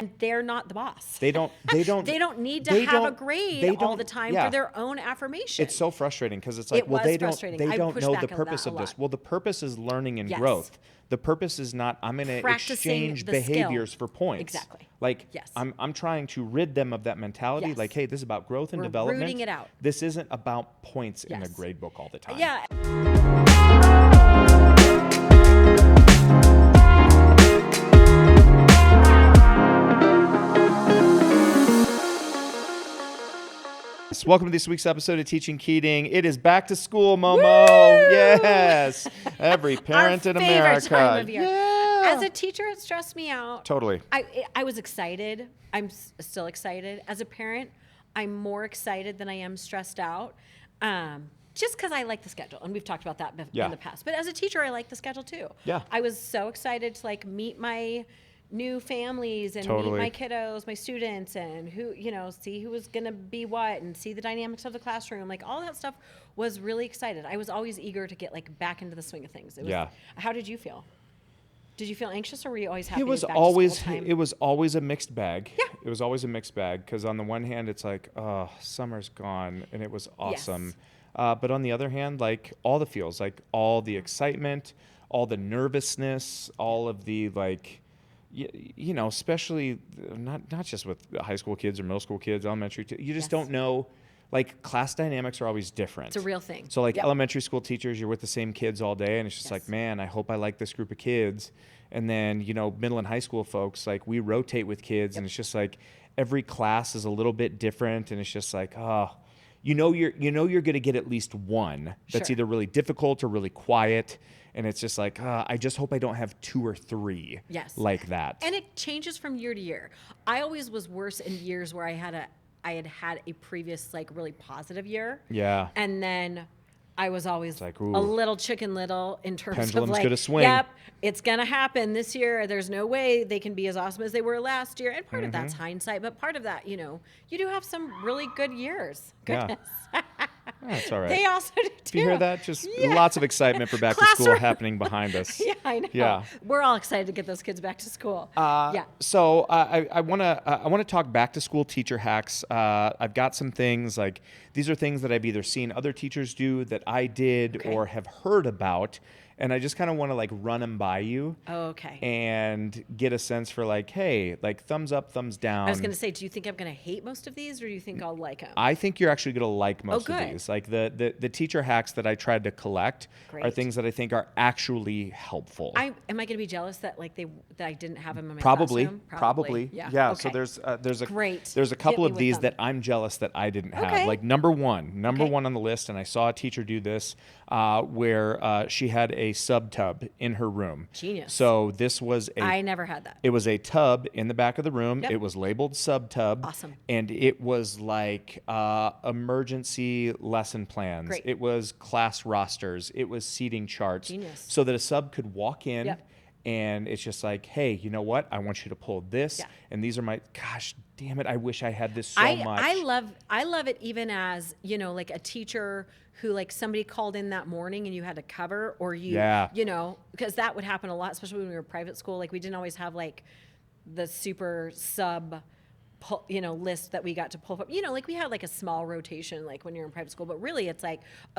And they're not the boss. They don't They don't need to have a grade all the time for their own affirmation. It's so frustrating because it's like, they don't know the purpose of this. Well, the purpose is learning and growth. The purpose is not, I'm going to exchange behaviors for points. Exactly. Like, I'm trying to rid them of that mentality. Like, hey, this is about growth and development. Rooting it out. This isn't about points in a grade book all the time. Yeah. Welcome to this week's episode of Teaching Keating. It is back to school, Momo. Woo! Yes. Every parent in America. Time of year. Yeah. As a teacher, it stressed me out. Totally. I was excited. I'm still excited. As a parent, I'm more excited than I am stressed out. Just because I like the schedule, and we've talked about that in the past. But as a teacher, I like the schedule too. Yeah. I was so excited to meet my new families and meet my kiddos, my students, and who, see who was going to be what and see the dynamics of the classroom. Like all that stuff was really excited. I was always eager to get back into the swing of things. How did you feel? Did you feel anxious, or were you always happy? It was always a mixed bag. Yeah. It was always a mixed bag because on the one hand, it's like, oh, summer's gone and it was awesome. Yes. But on the other hand, all the feels, all the excitement, all the nervousness, all of the especially not just with high school kids or middle school kids, elementary, you just don't know. Class dynamics are always different. It's a real thing. So elementary school teachers, you're with the same kids all day, and it's just man, I hope I like this group of kids. And then, middle and high school folks, we rotate with kids, and it's just every class is a little bit different, and it's just you're going to get at least one that's either really difficult or really quiet. And it's just I just hope I don't have two or three like that. And it changes from year to year. I always was worse in years where I had had a previous really positive year. Yeah. And then I was always a little Chicken Little in terms Pendulum's of gonna swing. Yep, it's gonna happen this year. There's no way they can be as awesome as they were last year. And part of that's hindsight, but part of that, you do have some really good years. Goodness. Yeah. That's all right. They also do too. Do you hear that? Just lots of excitement for back to school happening behind us. Yeah, I know. Yeah. We're all excited to get those kids back to school. So I want to talk back to school teacher hacks. I've got some things these are things that I've either seen other teachers do that I did or have heard about. And I just kind of want to run them by you. Oh, okay. And get a sense for hey, thumbs up, thumbs down. I was going to say, do you think I'm going to hate most of these, or do you think I'll like them? I think you're actually going to like most of these. The teacher hacks that I tried to collect are things that I think are actually helpful. Am I going to be jealous that that I didn't have them in my classroom? Probably. Yeah. Okay. So there's a couple of these that I'm jealous that I didn't have. Okay. Number one on the list, and I saw a teacher do this where she had a sub tub in her room. Genius. So this was I never had that. It was a tub in the back of the room. Yep. It was labeled sub tub. Awesome. And it was emergency lesson plans. Great. It was class rosters. It was seating charts. Genius. So that a sub could walk in and it's just hey, you know what? I want you to pull this. Yeah. And these are gosh, damn it. I wish I had this so much. I love it even as, a teacher who somebody called in that morning and you had to cover, or because that would happen a lot, especially when we were private school. We didn't always have the super sub, list that we got to pull from. We had a small rotation when you're in private school, but really it's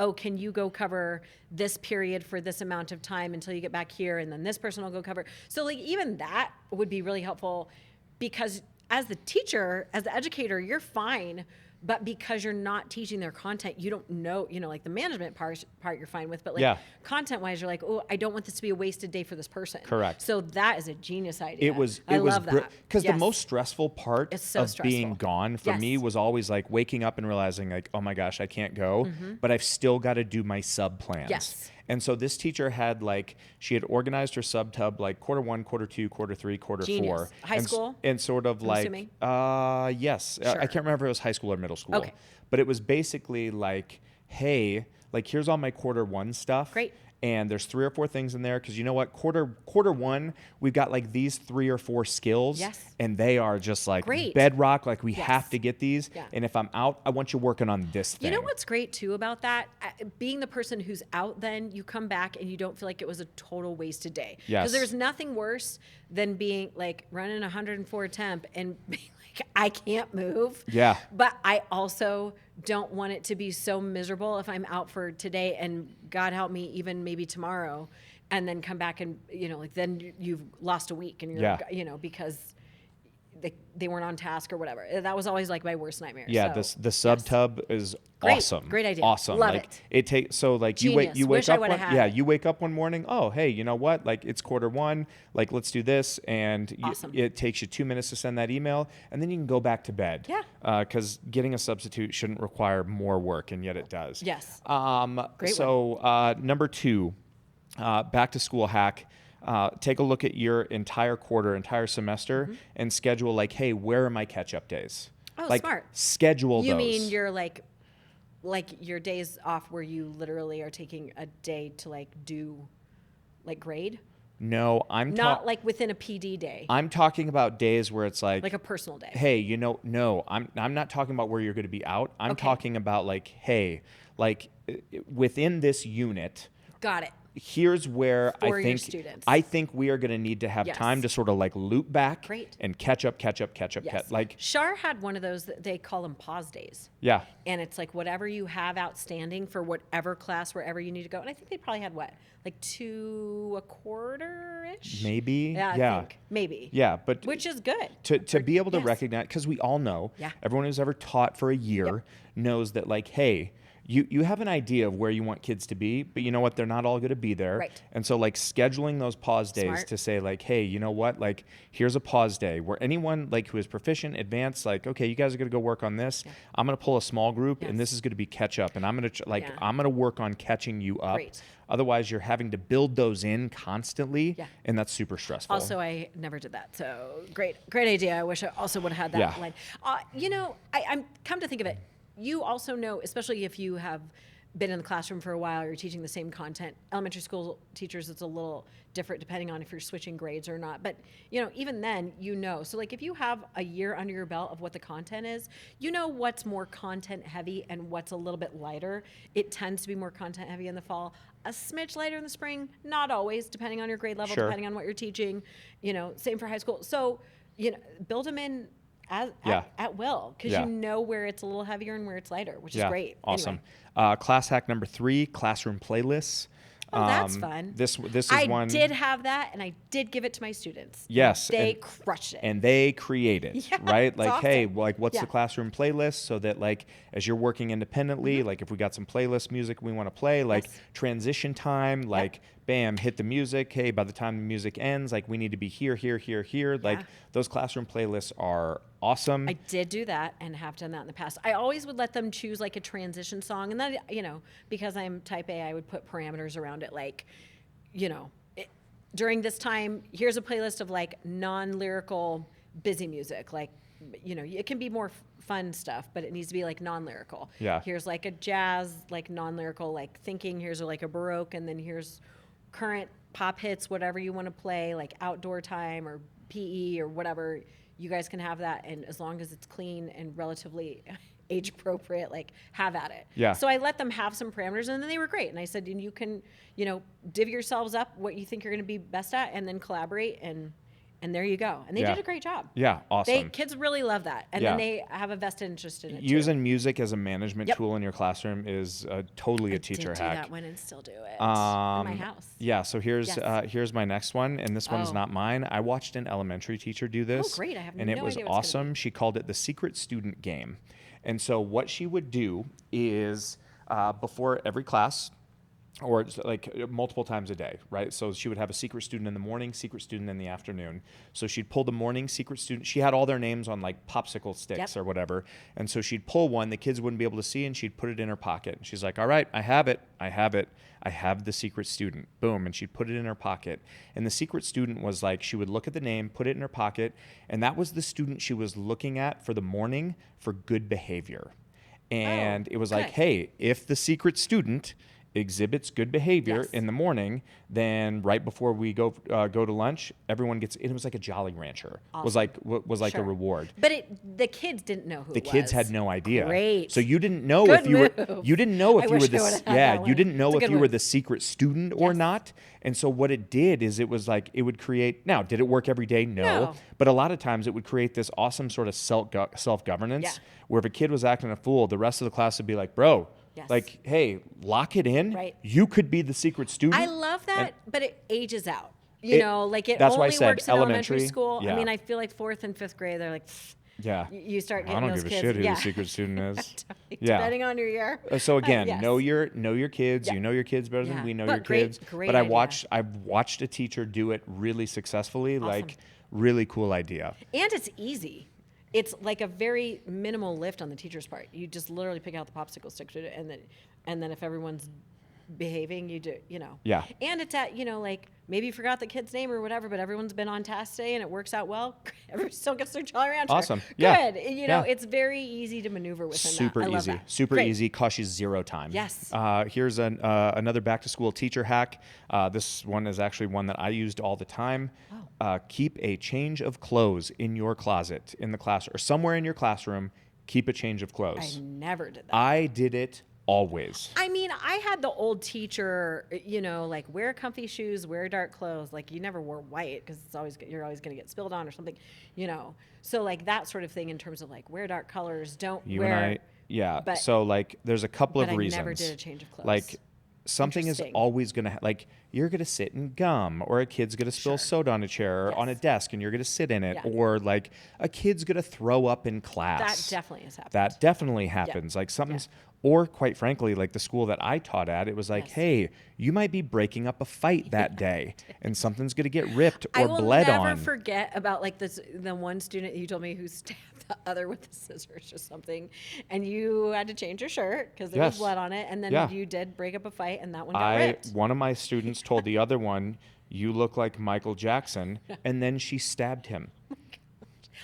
oh, can you go cover this period for this amount of time until you get back here, and then this person will go cover. So even that would be really helpful, because as the teacher, as the educator, you're fine. But because you're not teaching their content, you don't know, the management part you're fine with. But content-wise, you're oh, I don't want this to be a wasted day for this person. Correct. So that is a genius idea. I love that. Because the most stressful part of being gone for me was always waking up and realizing oh my gosh, I can't go, but I've still got to do my sub plans. Yes. And so this teacher had she had organized her sub tub quarter 1, quarter 2, quarter 3, quarter Genius. 4. High school? And sort of assuming? Yes. Sure. I can't remember if it was high school or middle school. Okay. But it was basically hey, here's all my quarter 1 stuff. Great. And there's 3 or 4 things in there because you know what? Quarter 1, we've got these 3 or 4 skills. Yes. And they are just Great. bedrock. We have to get these. Yeah. And if I'm out, I want you working on this thing. You know what's great too about that? Being the person who's out, then you come back and you don't feel like it was a total wasted day. Yes. Because there's nothing worse than being like running 104 temp and being like, I can't move. Yeah. But I also don't want it to be so miserable if I'm out for today and God help me, even maybe tomorrow, and then come back and, like then you've lost a week and you're, because they weren't on task or whatever. That was always like my worst nightmare. Yeah, so, the sub tub is great, awesome. Great idea. Awesome. Love like, it. It takes so like Genius. you wake Wish I up you wake up one morning. Oh, hey, you know what? Like it's Q1. Like let's do this, and awesome. It takes you 2 minutes to send that email, and then you can go back to bed. Yeah. Because getting a substitute shouldn't require more work, and yet it does. Yes. Great. So number 2, back to school hack. Take a look at your entire quarter, entire semester, and schedule like, hey, where are my catch-up days? Oh, like, smart. Schedule those. You mean your like your days off where you literally are taking a day to like do like grade? No, I'm not like within a PD day. I'm talking about days where it's like a personal day. Hey, no, I'm not talking about where you're going to be out. I'm talking about like, hey, like within this unit. Got it. Here's where For your students. I think we are going to need to have time to sort of like loop back and catch up. Yes. Like Shar had one of those that they call them pause days. Yeah. And it's like whatever you have outstanding for whatever class, wherever you need to go. And I think they probably had like 2 a quarter-ish? Maybe. Yeah, I think. Maybe. Yeah, but which is good. To be able to recognize, because we all know, everyone who's ever taught for a year knows that like, hey, you have an idea of where you want kids to be, but you know what? They're not all going to be there. Right. And so like scheduling those pause days to say like, hey, you know what? Like here's a pause day where anyone like who is proficient, advanced, like, okay, you guys are going to go work on this. Yeah. I'm going to pull a small group and this is going to be catch up. And I'm going to I'm going to work on catching you up. Great. Otherwise you're having to build those in constantly and that's super stressful. Also, I never did that. So great idea. I wish I also would have had that line. I'm come to think of it. You also know, especially if you have been in the classroom for a while, you're teaching the same content. Elementary school teachers, it's a little different depending on if you're switching grades or not. But, even then, So like if you have a year under your belt of what the content is, you know what's more content heavy and what's a little bit lighter. It tends to be more content heavy in the fall, a smidge lighter in the spring, not always, depending on your grade level, depending on what you're teaching, same for high school. So, build them in at will, because you know where it's a little heavier and where it's lighter, which is great. Awesome. Anyway. Class hack number 3, classroom playlists. Oh, that's fun. This is one. I did have that, and I did give it to my students. Yes. They crushed it. And they create it, right? Like, awesome. hey, like what's the classroom playlist, so that like as you're working independently, like if we got some playlist music we want to play, like transition time, like bam, hit the music. Hey, by the time the music ends, like we need to be here. Like those classroom playlists are awesome. I did do that and have done that in the past. I always would let them choose like a transition song, and then because I'm type A, I would put parameters around it, like during this time, here's a playlist of like non-lyrical busy music, like it can be more fun stuff, but it needs to be like non-lyrical. Yeah. Here's like a jazz, like non-lyrical, like thinking. Here's like a Baroque, and then here's current pop hits, whatever you want to play, like outdoor time or PE or whatever. You guys can have that, and as long as it's clean and relatively age appropriate, like have at it. Yeah. So I let them have some parameters, and then they were great. And I said, and you can, divvy yourselves up what you think you're going to be best at, and then collaborate, and there you go. And they did a great job. Yeah, awesome. Kids really love that, and then they have a vested interest in it. Using music as a management tool in your classroom is totally a teacher hack. I did do that one and still do it in my house. Yeah, so here's my next one, and this one's not mine. I watched an elementary teacher do this. Oh, great. I have and no it was idea what's awesome. She called it the secret student game. And so what she would do is before every class, or like multiple times a day, right? So she would have a secret student in the morning, secret student in the afternoon. So she'd pull the morning secret student. She had all their names on like popsicle sticks or whatever. And so she'd pull one the kids wouldn't be able to see, and she'd put it in her pocket. And she's like, all right, I have it. I have the secret student. Boom. And she'd put it in her pocket. And the secret student was like, she would look at the name, put it in her pocket. And that was the student she was looking at for the morning for good behavior. And it was like, hey, if the secret student exhibits good behavior Yes. in the morning, then right before we go to lunch, everyone gets. It was like a Jolly Rancher. Awesome. Was like a Sure. reward. But the kids didn't know who The it was. kids had no idea. Great. So you didn't know Good if you were. move. You didn't know I if you were wish I the. would've had Yeah, that you one. didn't know It's a if good you were one. the secret student or Yes. not. And so what it did is it was like it would create. Now, did it work every day? No. But a lot of times it would create this awesome sort of self-governance Yeah. where if a kid was acting a fool, the rest of the class would be like, bro. Yes. Like, hey, lock it in. Right. You could be the secret student. I love that, And- but it ages out. You know, like it that's why I only said works in elementary elementary, school. yeah. I mean, I feel like 4th and 5th grade, they're like, Yeah. you start I getting don't those give a kids. shit who yeah. the secret student is. Depending on your year. So again, Yes. know your kids. Yeah. You know your kids better Yeah. than we know But your kids. great But idea. I've watched a teacher do it really successfully. Awesome. Like really cool idea. And it's easy. It's like a very minimal lift on the teacher's part. You just literally pick out the popsicle stick and then if everyone's behaving, you do, you know. Yeah. And it's at, you know, like maybe you forgot the kid's name or whatever, but everyone's been on task today and it works out well. Everyone still gets their Jolly Rancher. Awesome. Yeah. Good. You know, Yeah. it's very easy to maneuver within Super that. I love easy. that. Super Great. easy. Costs you zero time. Yes. Here's another back to school teacher hack. This one is actually one that I used all the time. Keep a change of clothes in your closet in the class or somewhere in your classroom. Keep a change of I clothes. never did that. I did it always. I mean, I had the old teacher, you know, like wear comfy shoes, wear dark clothes. Like you never wore white because you're always going to get spilled on or something, you know. So like that sort of thing in terms of like wear dark colors, don't You wear. and I, yeah. but- So like, there's a couple but of I reasons. never did a change of clothes. Like, something is Interesting. always gonna like you're gonna sit in gum, or a kid's gonna spill Sure. soda on a chair or Yes. on a desk, and you're gonna sit in it, Yeah. or like a kid's gonna throw up in class. That definitely has happened. That definitely happens. Like something's, or quite frankly, like the school that I taught at, it was like, Yes. hey, you might be breaking up a fight that day, and something's gonna get ripped I or will bled never on. forget about like the one student you told me who stabbed the other with the scissors or something, and you had to change your shirt because there Yes. was blood on it, and then Yeah. you did break up a fight, and that one got ripped. One of my students told the other one, "You look like Michael Jackson," and then she stabbed him.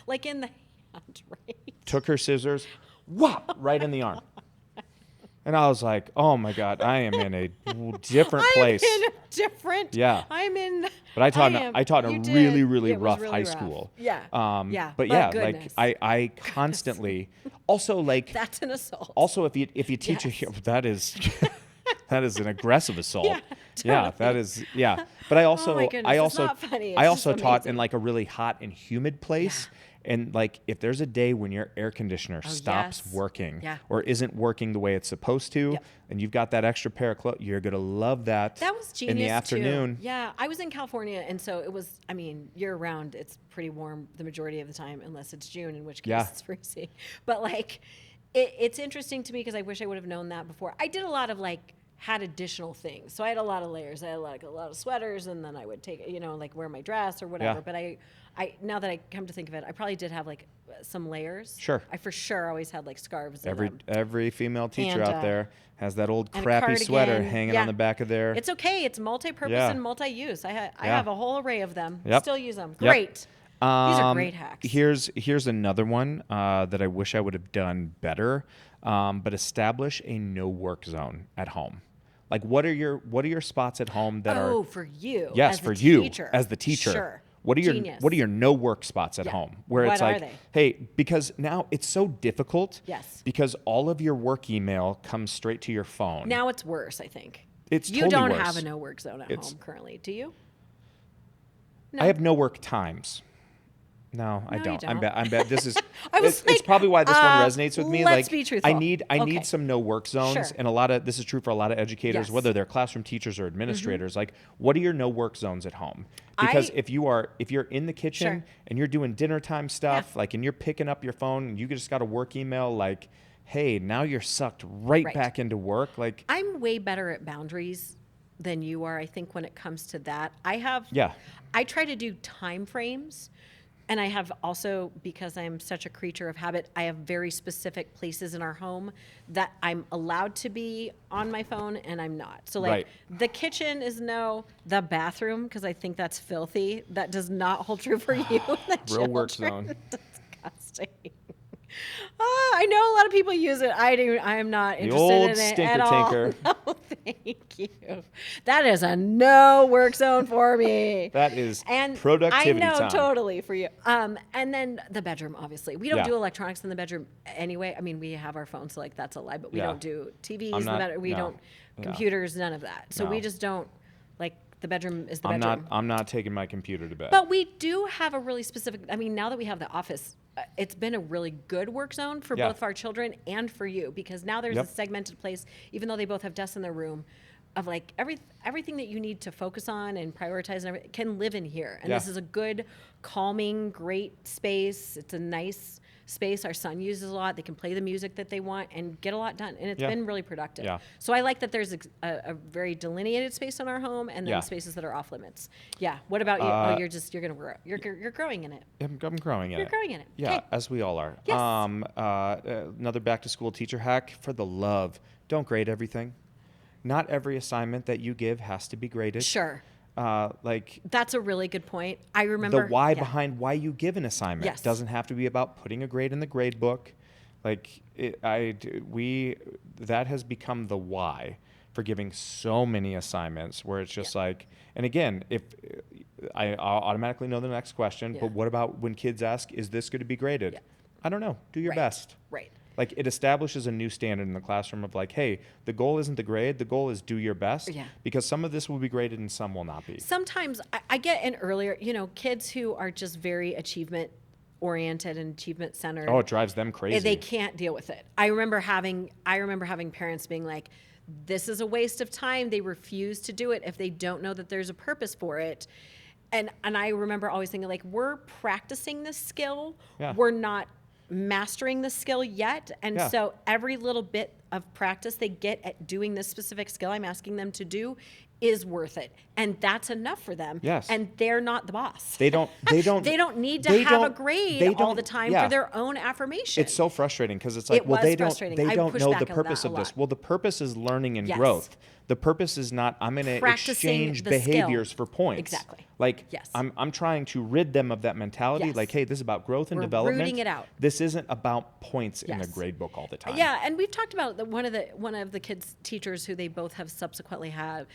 Like in the hand, right? Took her scissors, whop, right in the arm. And I was like, oh my God, I am in a different place. I'm in a different. Yeah. I'm in. But I taught you in a did. really, really It was rough really high rough. school. Yeah. Yeah. But yeah, goodness. like I constantly, also like, That's an assault. also if you teach Yes. that is an aggressive assault. Yeah, Yeah, totally. that is, yeah. But I also, Oh my goodness, I it's also, not funny, I it's also just taught amazing. in like a really hot and humid place. And like, if there's a day when your air conditioner stops yes. working Yeah. or isn't working the way it's supposed to, Yep. and you've got that extra pair of clothes, you're gonna love that. That was genius in the afternoon. too. Yeah, I was in California, and so it was. I mean, year round, it's pretty warm the majority of the time, unless it's June, in which case Yeah. it's freezing. But like, it's interesting to me because I wish I would have known that before. I did a lot of like had additional things, so I had a lot of layers. I had like a lot of sweaters, and then I would take like wear my dress or whatever. Yeah. But I now that I come to think of it, I probably did have like some layers. Sure. I for sure always had like scarves. and, Every female teacher And, out there has that old and a crappy sweater cardigan. hanging Yeah. on the back of their. It's okay. It's multi-purpose Yeah. and multi-use. I Yeah. have a whole array of them. Yep. Still use them. Yep. Great. These are great hacks. Here's another one that I wish I would have done better. But establish a no work zone at home. Like what are your spots at home that are for you. yes as for the you teacher. as the teacher. Sure. What are Genius. your no work spots at Yeah. home where What it's are like, they? hey, because now it's so difficult. Yes. Because all of your work email comes straight to your phone. Now it's worse, I think. It's you totally don't worse. have a no work zone at home currently, do you? No. I have no work times. No, I No, you don't. I'm don't. bad. I'm bad. This is. I was it's like, probably why this one resonates with me. let's Like, be truthful. I need Okay. some no work zones, Sure. and this is true for a lot of educators, Yes. Mm-hmm. whether they're classroom teachers or administrators. Like, what are your no work zones at home? Because if you're in the kitchen Sure. and you're doing dinner time stuff, like, and you're picking up your phone and you just got a work email, like, hey, now you're sucked right back into work. Like, I'm way better at boundaries than you are, I think, when it comes to that. Yeah. I try to do time frames. And I have also, because I'm such a creature of habit, I have very specific places in our home that I'm allowed to be on my phone and I'm not. So like Right. the kitchen is no, the bathroom, because I think that's filthy. That does not hold true for you. The Real work children. zone. Disgusting. I know a lot of people use it. I am not interested old in it stinker at all. tinker. No, thank you. That is a no work zone for me. That is and productivity I know time. totally for you. And then the bedroom, obviously, we don't Yeah. do electronics in the bedroom anyway. I mean, we have our phones, so like that's a lie, but we Yeah. don't do TVs I'm in the not- bedroom. We no. don't Yeah. computers, none of that. So No. we just don't like the bedroom is the bedroom. I'm not taking my computer to bed. But we do have a really specific, I mean, now that we have the office, it's been a really good work zone for Yeah. both of our children and for you, because now there's Yep. a segmented place, even though they both have desks in their room, of like everything that you need to focus on and prioritize and everything can live in here. And Yeah. this is a good, calming, great space. It's a nice space our son uses a lot. They can play the music that they want and get a lot done. And it's Yeah. been really productive. Yeah. So I like that there's a very delineated space in our home and then Yeah. spaces that are off limits. Yeah. What about you? You're going to grow. You're growing in it. I'm growing in You're it. growing in it. Yeah, Okay. as we all are. Yes. Another back to school teacher hack, for the love, don't grade everything. Not every assignment that you give has to be graded. Sure. Like That's a really good point. I remember the why yeah. behind why you give an assignment Yes. doesn't have to be about putting a grade in the grade book. Like that has become the why for giving so many assignments, where it's just like, and again, if I'll automatically know the next question, Yeah. but what about when kids ask, is this going to be graded? Yeah. I don't know. Do your Right. best. Right. Like, it establishes a new standard in the classroom of like, hey, the goal isn't the grade, the goal is do your best. Yeah. Because some of this will be graded and some will not be. Sometimes I get in earlier, kids who are just very achievement oriented and achievement centered. Oh, it drives them crazy. They can't deal with it. I remember having parents being like, this is a waste of time. They refuse to do it if they don't know that there's a purpose for it. And I remember always thinking, like, we're practicing this skill. Yeah. We're not mastering the skill yet. And Yeah. so every little bit of practice they get at doing this specific skill I'm asking them to do is worth it. And that's enough for them. Yes. And they're not the boss. They don't They don't need to have a grade all the time for their own affirmation. It's so frustrating because it's like, It well, was they don't frustrating. I pushed know back the on purpose that of a this. lot. Well, the purpose is learning and Yes. growth. The purpose is not, I'm going to Practicing exchange the skill. behaviors for points. Exactly. Like, Yes. I'm trying to rid them of that mentality. Yes. Like, hey, this is about growth and We're development. rooting it out. This isn't about points in a Yes. grade book all the time. Yeah, and we've talked about one of the kids' teachers who they both have subsequently had.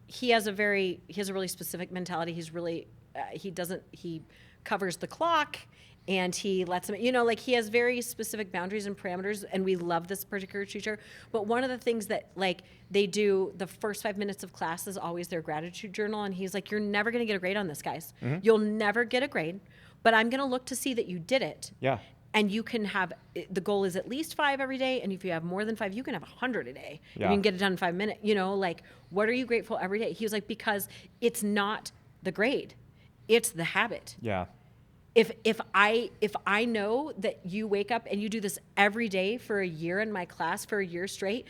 He has a really specific mentality. He's really he covers the clock, and he lets them, like, he has very specific boundaries and parameters, and we love this particular teacher. But one of the things that, like, they do the first 5 minutes of class is always their gratitude journal, and he's like, you're never going to get a grade on this, guys. Mm-hmm. You'll never get a grade, but I'm going to look to see that you did it. Yeah. And you can have, the goal is at least 5 every day. And if you have more than 5, you can have 100 a day. Yeah. You can get it done in 5 minutes. Like, what are you grateful every day? He was like, because it's not the grade, it's the habit. Yeah. If I know that you wake up and you do this every day for a year in my class for a year straight,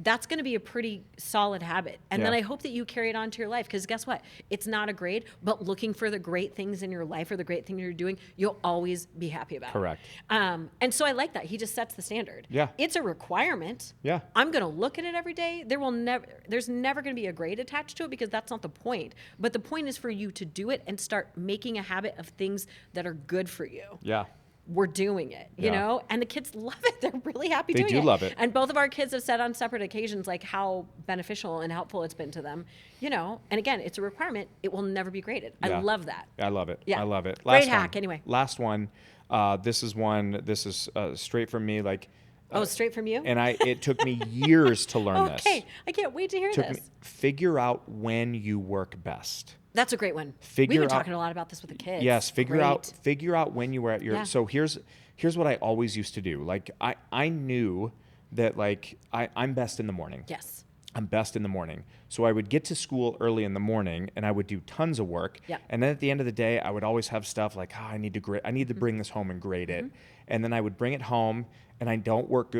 that's going to be a pretty solid habit. And then Yeah. I hope that you carry it on to your life, because guess what? It's not a grade, but looking for the great things in your life or the great thing you're doing, you'll always be happy about. Correct. And so I like that. He just sets the standard. Yeah. It's a requirement. Yeah. I'm going to look at it every day. There's never going to be a grade attached to it, because that's not the point. But the point is for you to do it and start making a habit of things that are good for you. Yeah. We're doing it, you Yeah. know, and the kids love it. They're really happy They doing do it. love it. And both of our kids have said on separate occasions, like, how beneficial and helpful it's been to them, and again, it's a requirement. It will never be graded. Yeah. I love that. I love it. Yeah. I love it. Great hack, anyway. Last one. This is straight from me. Like, Oh, straight from you? and it took me years to learn this. Okay. I can't wait to hear this. Figure out when you work best. That's a great one. Figure We've been out- talking a lot about this with the kids. Yes, figure Great. out when you were at your. Yeah. So here's what I always used to do. Like, I knew that, like, I'm best in the morning. Yes. I'm best in the morning. So I would get to school early in the morning and I would do tons of work. Yep. And then at the end of the day, I would always have stuff like, I need to Mm-hmm. bring this home and grade it. And then I would bring it home and I don't work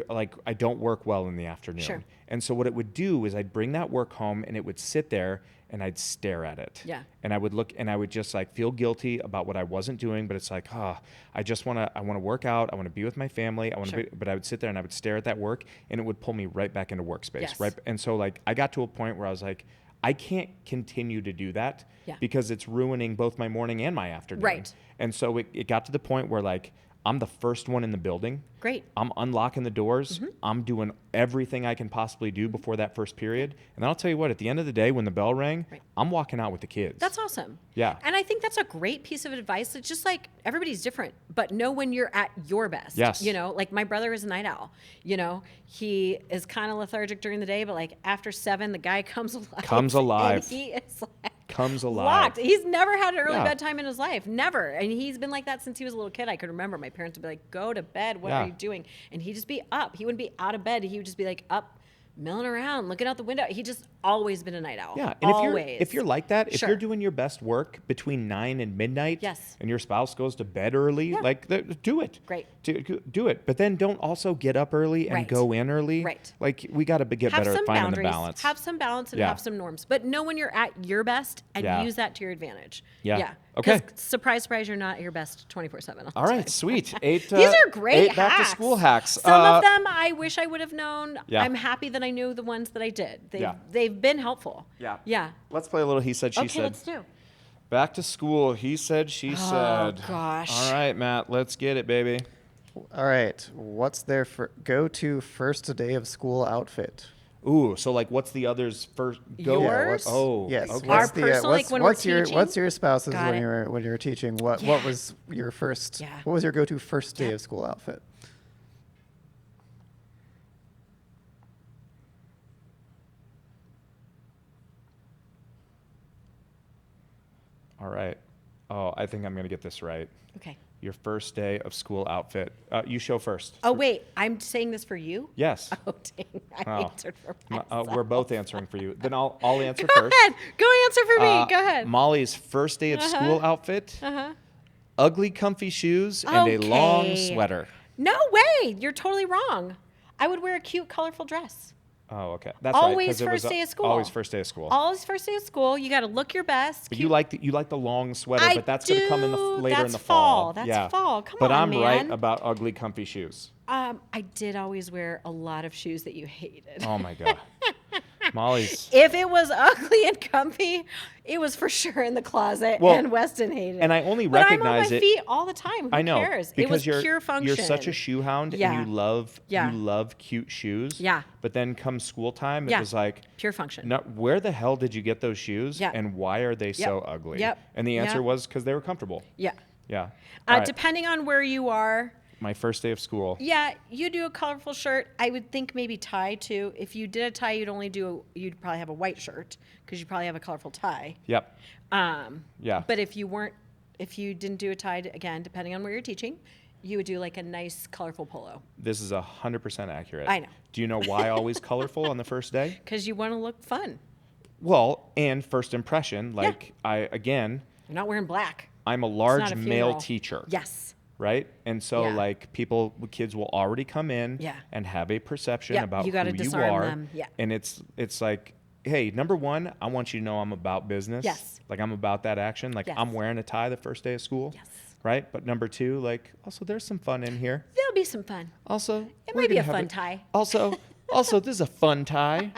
well in the afternoon. Sure. And so what it would do is I'd bring that work home and it would sit there and I'd stare at it. Yeah. And I would look and I would just, like, feel guilty about what I wasn't doing, but it's like, I want to work out. I want to be with my family. Sure. But I would sit there and I would stare at that work and it would pull me right back into workspace. Yes. Right. And so, like, I got to a point where I was like, I can't continue to do that Yeah. because it's ruining both my morning and my afternoon. Right. And so it got to the point where, like, I'm the first one in the building. Great. I'm unlocking the doors. I'm doing everything I can possibly do before that first period. And then I'll tell you what, at the end of the day, when the bell rang, I'm walking out with the kids. That's awesome. Yeah. And I think that's a great piece of advice. It's just like everybody's different, but know when you're at your best. Yes. You know, like my brother is a night owl. You know, he is kind of lethargic during the day, but like after 7, the guy comes alive. Comes alive. And he is like Comes alive. locked. He's never had an early Yeah. bedtime in his life. Never. And he's been like that since he was a little kid. I could remember my parents would be like, go to bed. What Yeah. are you doing? And he'd just be up. He wouldn't be out of bed. He would just be like up, milling around, looking out the window. He just always been a night owl. Yeah, and always. if you're like that, if Sure. you're doing your best work between 9 and midnight, Yes. and your spouse goes to bed early, like do it. Great. Do it, but then don't also get up early and Right. go in early. Right. Like we got to get have better some at finding boundaries, the balance. have some balance, and Yeah. have some norms. But know when you're at your best and Yeah. use that to your advantage. Yeah. Okay. 'Cause surprise, surprise, you're not at your best 24/7. All right, sweet. 8. These are great 8 back to hacks. school hacks. Some of them I wish I would have known. Yeah. I'm happy that I knew the ones that I did. Yeah. They've been helpful. Yeah. Yeah. Let's play a little he said, she Okay, said. let's do. Back to school. He said, she said. Oh, gosh. All right, Matt, let's get it, baby. All right. What's their go-to first day of school outfit? Ooh, so like what's the other's first go? Yours? Oh, Yes. okay. Our personal, like, when we're teaching? what's your spouse's Got it. when you were teaching? What Yeah. was your first? Yeah. What was your go-to first day Yeah. of school outfit? All right. Oh, I think I'm going to get this right. Okay. Your first day of school outfit. You show first. Oh, wait. I'm saying this for you? Yes. Oh, dang. I Oh. answered for myself. We're both answering for you. Then I'll answer Go first. ahead. Go answer for me. Go ahead. Molly's first day of school outfit. Ugly, comfy shoes and a long Okay. sweater. No way. You're totally wrong. I would wear a cute, colorful dress. Oh, okay. That's Always right. 'Cause it was first day of school. Always first day of school. Always first day of school. You got to look your best. But Cute- you like the long sweater, I but that's going to come in the do. later in That's the fall. That's yeah. fall. Come but on, I'm man. right about ugly, comfy shoes. I did always wear a lot of shoes that you hated. Oh my god. Molly's. If it was ugly and comfy, it was for sure in the closet, Well, and Weston hated it. and I only but recognize I'm on my it- feet all the time. Who I know cares? because It was you're pure function. you're such a shoe hound Yeah. and Yeah. you love cute shoes. Yeah. But then come school time, it Yeah. was like Pure function. no, where the hell did you get those shoes? Yeah. And why are they so ugly? Yep. And the answer Yep. was because they were comfortable. Yeah. Yeah. All right. Depending on where you are, My first day of school. yeah, you do a colorful shirt. I would think maybe tie too. If you did a tie, you'd probably have a white shirt because you probably have a colorful tie. Yep. Yeah. But if you didn't do a tie, again, depending on where you're teaching, you would do like a nice colorful polo This is 100% accurate. I know. Do you know why always colorful on the first day? because you want to look fun. Well, and first impression, like You're not wearing black. I'm a It's large not a male funeral. teacher. Yes. Right? And so Yeah. like kids will already come in Yeah. and have a perception Yeah, about you gotta who you disarm are. them. Yeah. And it's like, hey, number one, I want you to know I'm about business. Yes. Like I'm about that action. Like Yes. I'm wearing a tie the first day of school. Yes. Right? But number two, like also there's some fun in here. There'll be some fun. Also, It we're might be gonna a have fun tie. Also, this is a fun tie.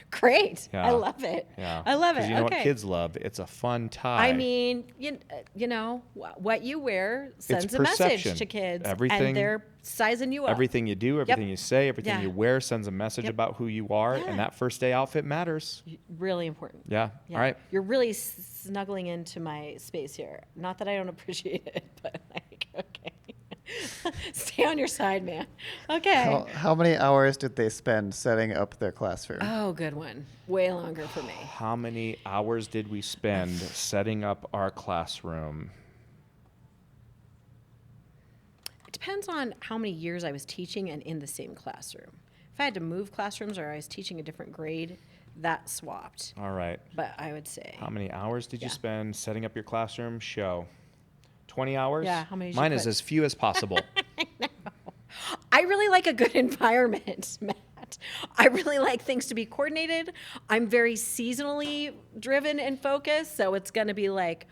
Great. Yeah. I love it. Yeah. I love it. 'Cause you know okay. what kids love? It's a fun tie. I mean, you know, what you wear sends a perception. message to kids. Everything- And they're sizing you up. everything you do, everything you say, everything Yeah. you wear sends a message Yep. about who you are, Yeah. and that first day outfit matters. Really important. Yeah. Yeah. All right. You're really snuggling into my space here. Not that I don't appreciate it, but like, okay. Stay on your side, man. Okay. How many hours did they spend setting up their classroom? Oh, good one. Way longer for me. How many hours did we spend setting up our classroom? It depends on how many years I was teaching and in the same classroom. If I had to move classrooms or I was teaching a different grade, that swapped. All right. But I would say How many hours did you Yeah. spend setting up your classroom? Show. 20 hours? Yeah, how many did you Mine is put? as few as possible. I really like a good environment, Matt. I really like things to be coordinated. I'm very seasonally driven and focused, so it's going to be like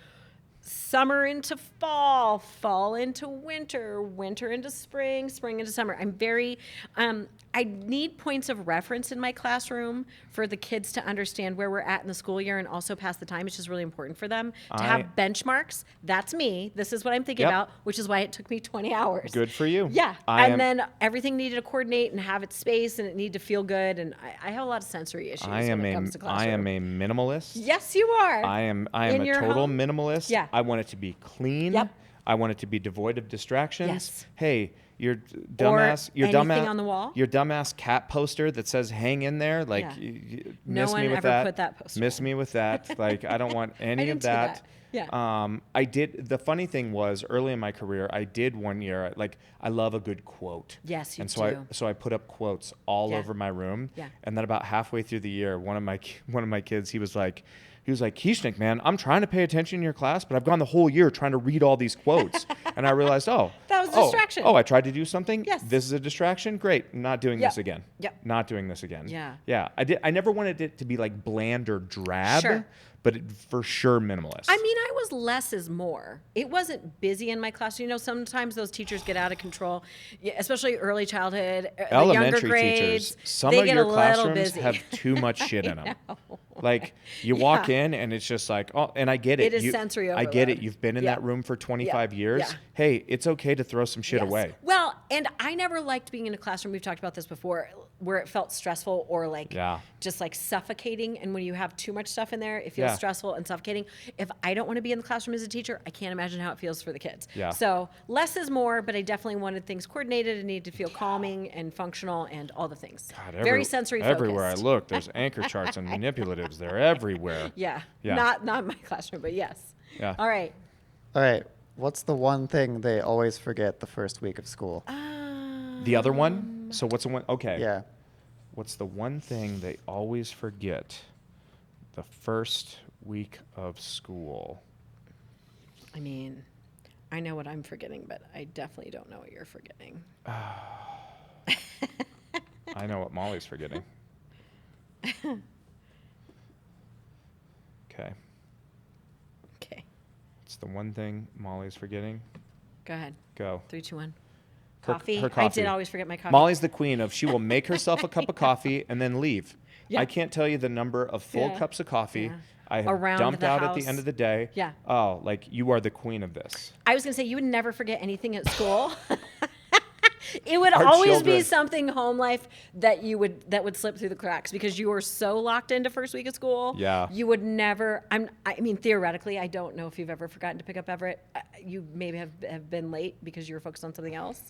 summer into fall, fall into winter, winter into spring, spring into summer. I'm very, I need points of reference in my classroom for the kids to understand where we're at in the school year and also pass the time. It's just really important for them to have benchmarks. That's me. This is what I'm thinking about, which is why it took me 20 hours. Good for you. Yeah. Then everything needed to coordinate and have its space and it needed to feel good. And I have a lot of sensory issues when it comes to classroom. I am a minimalist. Yes, you are. I am a total minimalist. Yeah. I want it to be clean. Yep. I want it to be devoid of distractions. Yes. Hey, your dumbass on the wall. Your dumbass cat poster that says "hang in there," like no miss one me with ever that. put that poster. Miss me with that. Like I don't want any of that. Yeah. I did. The funny thing was, early in my career, I did one year. Like I love a good quote. Yes, you do. So I put up quotes all over my room. Yeah. And then about halfway through the year, one of my kids, he was like, Keating, man, I'm trying to pay attention in your class, but I've gone the whole year trying to read all these quotes. And I realized, that was a distraction. Oh, I tried to do something. Yes. This is a distraction. Great. Not doing this again. Yep. Not doing this again. Yeah. Yeah. I never wanted it to be like bland or drab. Sure. But for sure minimalist. I mean, I was less is more. It wasn't busy in my class. You know, sometimes those teachers get out of control, especially early childhood, the younger Elementary grades. teachers, some they of get your a little classrooms busy. have too much shit in them. Like you walk in and it's just like, oh, and I get it. It is sensory overload. I get it. You've been in that room for 25 years. Yeah. Hey, it's okay to throw some shit away. Well, and I never liked being in a classroom. We've talked about this before, where it felt stressful or like just like suffocating. And when you have too much stuff in there, it feels stressful and suffocating. If I don't want to be in the classroom as a teacher, I can't imagine how it feels for the kids. Yeah. So less is more, but I definitely wanted things coordinated and needed to feel calming and functional and all the things. God, very sensory focused. Everywhere I look, there's anchor charts and manipulatives. They're everywhere. Yeah. Not in my classroom, but yes. Yeah. All right. What's the one thing they always forget the first week of school? The other one? So what's the one? Okay. Yeah. What's the one thing they always forget the first week of school? I mean, I know what I'm forgetting, but I definitely don't know what you're forgetting. I know what Molly's forgetting. Okay. It's the one thing Molly's forgetting. Go ahead. Go. 3, 2, 1. Her Coffee. coffee. I did always forget my coffee. Molly's the queen of she will make herself a cup of coffee and then leave. Yeah. I can't tell you the number of full cups of coffee I have around dumped the out house. at the end of the day. Yeah. Oh, like you are the queen of this. I was going to say, you would never forget anything at school. It would Our always children. be something home life that would slip through the cracks because you were so locked into first week of school. Yeah. You would never. I mean, theoretically, I don't know if you've ever forgotten to pick up Everett. You maybe have been late because you were focused on something else.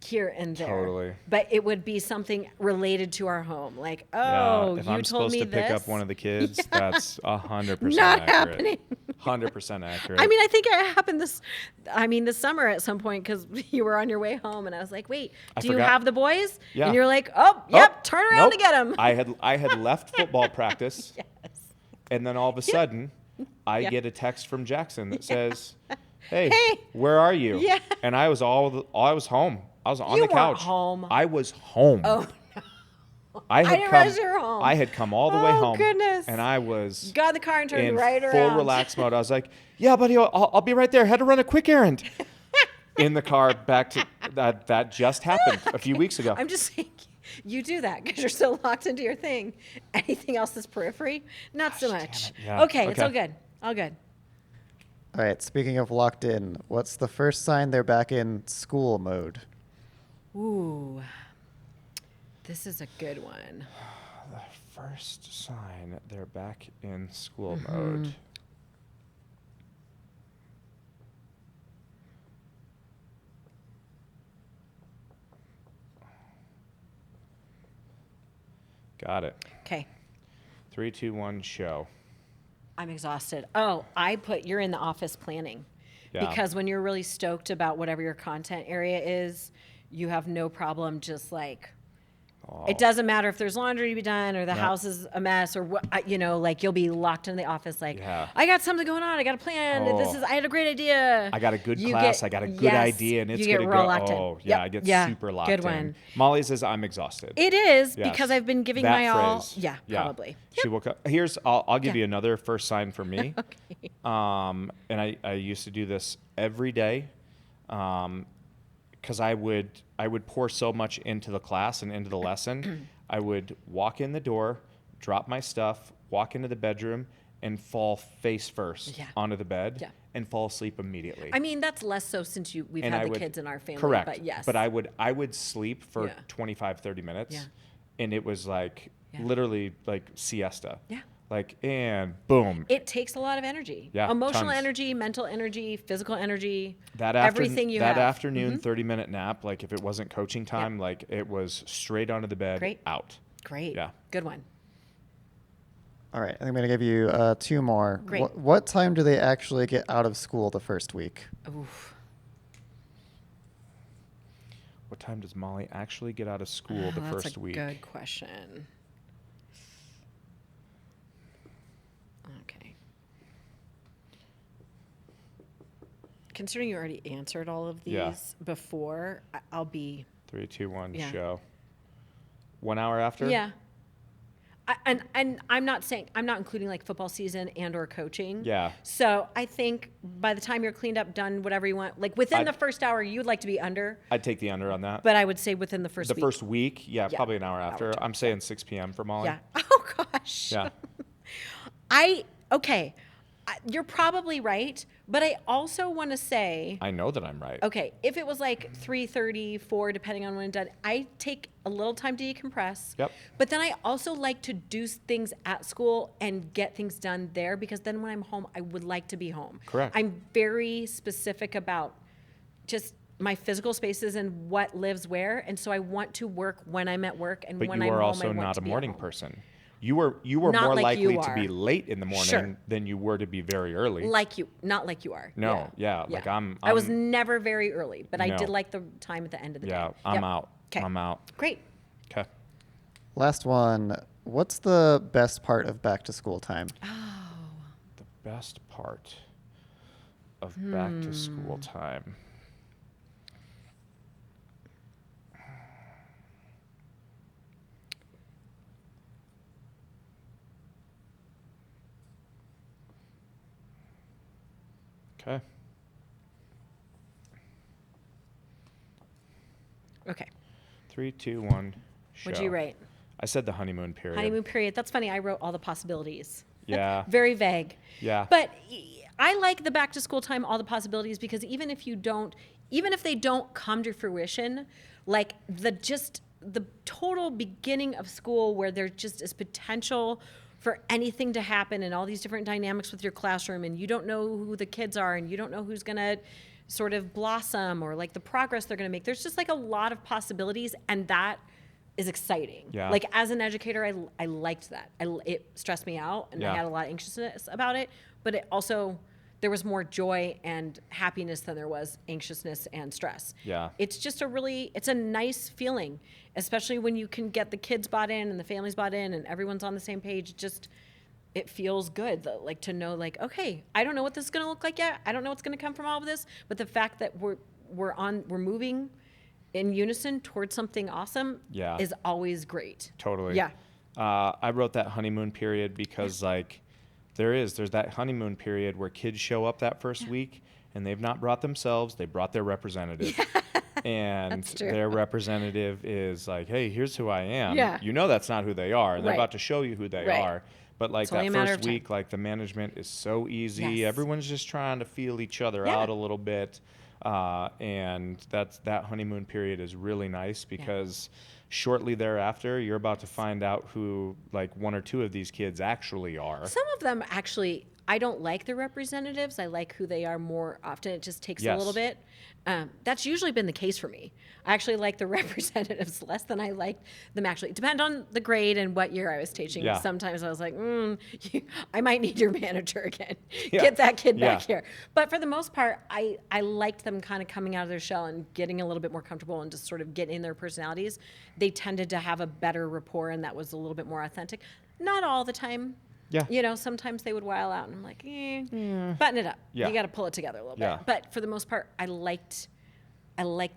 Here and there. Totally. But it would be something related to our home, like, oh, if you I'm told supposed me to pick this. up one of the kids, that's 100% Not accurate. happening. 100% accurate. I mean, I think it happened this summer at some point because you were on your way home and I was like, wait, do you have the boys? Yeah. And you're like, oh, yep, turn around to get them. I had left football practice. Yes. And then all of a sudden, I get a text from Jackson that says, hey, Hey. where are you? Yeah. And I was home. I was on You the couch. weren't home. I was home. Oh, I didn't realize you were home. I had come all the way Oh, home. goodness. And I was got in the car and turned in right full around. relaxed mode. I was like, yeah, buddy, I'll be right there. Had to run a quick errand. In the car back to that just happened a few weeks ago. I'm just saying, you do that because you're so locked into your thing. Anything else is periphery? Not so much. Yeah. Okay, it's all good. All good. All right, speaking of locked in, what's the first sign they're back in school mode? Ooh, this is a good one. The first sign they're back in school mode. Got it. Okay. 3, 2, 1, show. I'm exhausted. Oh, you're in the office planning. Yeah. Because when you're really stoked about whatever your content area is, you have no problem just like It doesn't matter if there's laundry to be done or the house is a mess or what, like you'll be locked in the office. Like, I got something going on. I got a plan. I had a great idea. I got a good class. I got a good idea, and it's going to go. Oh, yeah. I get super locked in. Good one. Molly says I'm exhausted. It is because I've been giving my all. Yeah, probably. She woke up. I'll give you another first sign for me. Okay. And I used to do this every day. Because I would pour so much into the class and into the lesson. I would walk in the door, drop my stuff, walk into the bedroom, and fall face first onto the bed and fall asleep immediately. I mean, that's less so since we've had the kids in our family. Correct. But yes. But I would sleep for 25, 30 minutes, and it was like literally like siesta. Yeah. Like, and boom. It takes a lot of energy. Yeah, emotional tons. energy, mental energy, physical energy, everything you have. That afternoon, 30-minute nap, like if it wasn't coaching time, like it was straight onto the bed, out. Great. Yeah. Good one. All right. I'm going to give you 2 more. Great. What time do they actually get out of school the first week? Oof. What time does Molly actually get out of school the first week? That's a good question. Okay. Considering you already answered all of these before, I'll be 3, 2, 1, show. 1 hour after? Yeah. And I'm not including like football season and or coaching. Yeah. So I think by the time you're cleaned up, done, whatever you want, like within the first hour, you'd like to be under. I'd take the under on that. But I would say within the first week. The first week, probably an hour after. I'm saying 6 p.m. for Molly. Yeah. Oh gosh. Yeah. Okay. You're probably right, but I also want to say. I know that I'm right. Okay, if it was like 3:30, 4, depending on when I'm done, I take a little time to decompress. Yep. But then I also like to do things at school and get things done there because then when I'm home, I would like to be home. Correct. I'm very specific about just my physical spaces and what lives where, and so I want to work when I'm at work and but when you I'm are home. also I want not to a be morning at home. person. You were Not more like likely you to be are. late in the morning Sure. than you were to be very early. Not like you are. No, like I'm I was never very early, but I No. did like the time at the end of the day. Yeah, I'm out. 'Kay. I'm out. Great. Okay. Last one. What's the best part of back to school time? The best part of back to school time. Okay. Okay. 3, 2, 1. Show. What'd you write? I said the honeymoon period. Honeymoon period. That's funny. I wrote all the possibilities. Yeah. Very vague. Yeah. But I like the back to school time, all the possibilities, because even if they don't come to fruition, like the total beginning of school where there just is potential for anything to happen and all these different dynamics with your classroom and you don't know who the kids are and you don't know who's going to sort of blossom or like the progress they're going to make. There's just like a lot of possibilities and that is exciting. Yeah. Like as an educator, I liked that. It stressed me out and I had a lot of anxiousness about it, but it also, there was more joy and happiness than there was anxiousness and stress. Yeah. It's just it's a nice feeling, especially when you can get the kids bought in and the families bought in and everyone's on the same page. It feels good, like to know like, okay, I don't know what this is going to look like yet. I don't know what's going to come from all of this, but the fact that we're moving in unison towards something awesome is always great. Totally. Yeah. I wrote that honeymoon period because like there's that honeymoon period where kids show up that first week and they've not brought themselves, they brought their representative. And their representative is like, hey, here's who I am. Yeah. You know that's not who they are. And they're about to show you who they are. But like that first week, like the management is so easy. Yes. Everyone's just trying to feel each other out a little bit. And that honeymoon period is really nice because shortly thereafter, you're about to find out who like 1 or 2 of these kids actually are. Some of them actually I don't like the representatives. I like who they are more often. It just takes a Yes. little bit. That's usually been the case for me. I actually like the representatives less than I like them actually. Depend on the grade and what year I was teaching. Yeah. Sometimes I was like, I might need your manager again. Yeah. Get that kid Yeah. back here. But for the most part, I liked them kind of coming out of their shell and getting a little bit more comfortable and just sort of getting in their personalities. They tended to have a better rapport, and that was a little bit more authentic. Not all the time. Yeah. You know, sometimes they would while out, and I'm like, button it up. Yeah. You got to pull it together a little Yeah. bit. But for the most part, I liked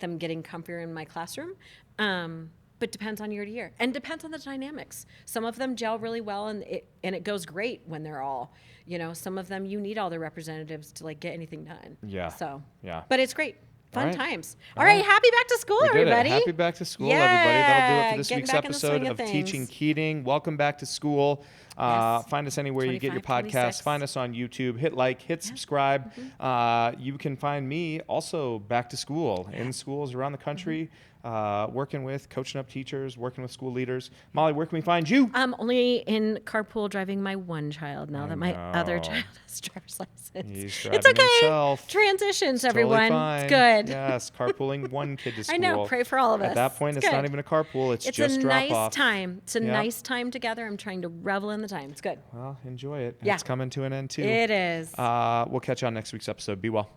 them getting comfier in my classroom. But depends on year to year, and depends on the dynamics. Some of them gel really well, and it goes great when they're all, you know. Some of them you need all the representatives to like get anything done. Yeah. So. Yeah. But it's great. Fun right. times. All All right. right. Happy back to school, We did it. everybody. Happy back to school, everybody. That'll do it for this Getting week's back in the swing episode of of Teaching things. Keating. Welcome back to school. Yes. Find us anywhere you get your 25, podcasts. 26. Find us on YouTube. Hit like, hit subscribe. You can find me also back to school in schools around the country, working with, coaching up teachers, working with school leaders. Molly, where can we find you? Only in carpool driving my one child now that my other know. child has driver's license. He's It's driving okay. himself. Transitions, Totally everyone. fine. It's good. Yes, carpooling one kid to school. I know. Pray for all of us. At that point, it's good. not even a carpool. It's just a drop nice off. time. It's a Yep. nice time together. I'm trying to revel in the time. It's good. Well, enjoy it. Yeah. It's coming to an end too. It is. We'll catch you on next week's episode. Be well.